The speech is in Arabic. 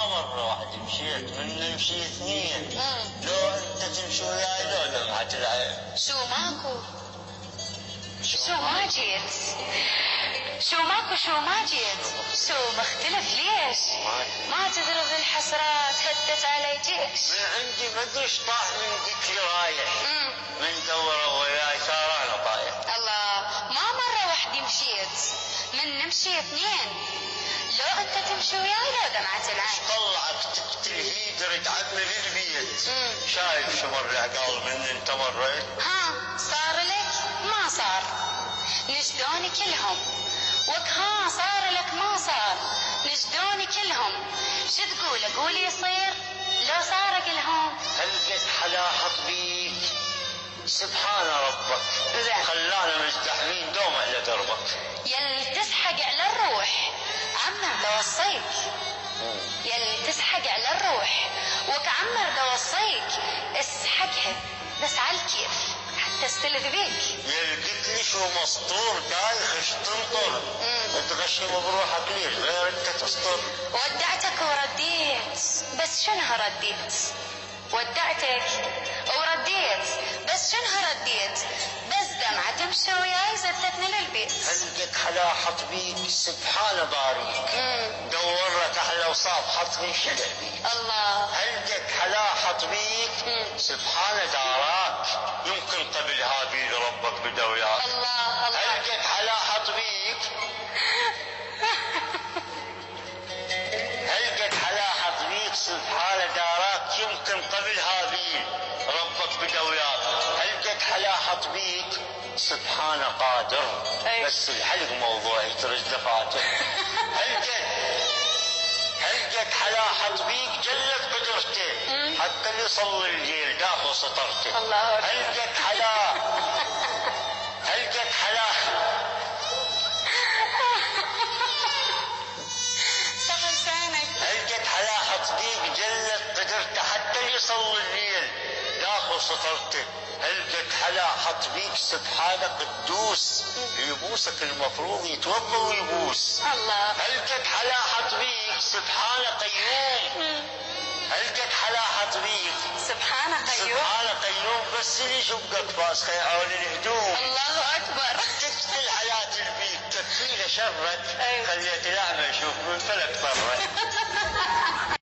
مرة واحدة مشيت من نمشي اثنين. لو انت تمشي وياي لو دمعة العين. شو ماكو؟ شو ما جيت؟ شو ماكو شو ما جيت؟ شو مختلف ليش؟ ما تدري بالحسرات هدت علي جيش. من عندي ما ادري ايش طاح من ذيك رايح. من دوره وياي صار انا طايح. الله، ما مرة وحدي مشيت، من نمشي اثنين. لو انت تمشي وياي لو دمعة العين. طلعك تلهيدر تعبني للبيت. شايف شو مر عقال من انت مريت؟ ها صار لك؟ ما صار. نجدوني كلهم. وكها صار لك ما صار. نجدوني كلهم. شو تقول؟ اقول يصير؟ لو صار اقلهم. هل قد حلاحط بيك سبحان ربك. خلانا مزدحمين دوم على دربك. يلي تسحق على الروح عمر بوصيك. يلي تسحق على الروح وكعمر بوصيك اسحقها بس على الكيف حتى استلذ بيك. يلي قلت لي شو مسطور دايخ ايش تنطر. تغشم بروحك ليش غير انت تسطر. ودعتك ورديت بس شنها رديت. ودعتك ورديت بس شنها رديت. بس دمعة تمشي وياي زتتني للبيت. هل قد حلاحط بيك سبحان باريك. دورت احلى وصاف حطني شلع بيك. الله. هل قد حلاحط بيك سبحان داراك. يمكن قبل هابيل ربك بدا وياك. الله الله. هل قد حلاحط بيك هل قد حلاحط بيك سبحان داراك. يمكن قبل هابيل ربك بدا وياك. هل قد حلاحط بيك سبحان قادر. بس الحلق موضوعي ترج دفاتر. هل قد حلاحط بيك جلت قدرته. حتى اللي يصلي الليل داخل سطرته. الله أكبر. هل قد حلاحط بيك جلت قدرته. حتى اللي يصلي الليل داخل سطرته. هل قد حلاحط بيك سبحان قدوس. يبوسك المفروض يتوضا ويبوس. الله. هل قد حلاحط بيك سبحان قيوم. هل قد حلاحط بيك سبحان قيوم. سبحان قيوم. بس اللي شقك فاس خيعون الهدوم. الله اكبر. تقتل حياة البيت تكفيله شرك. خليت الاعمى يشوف من فلك فرك.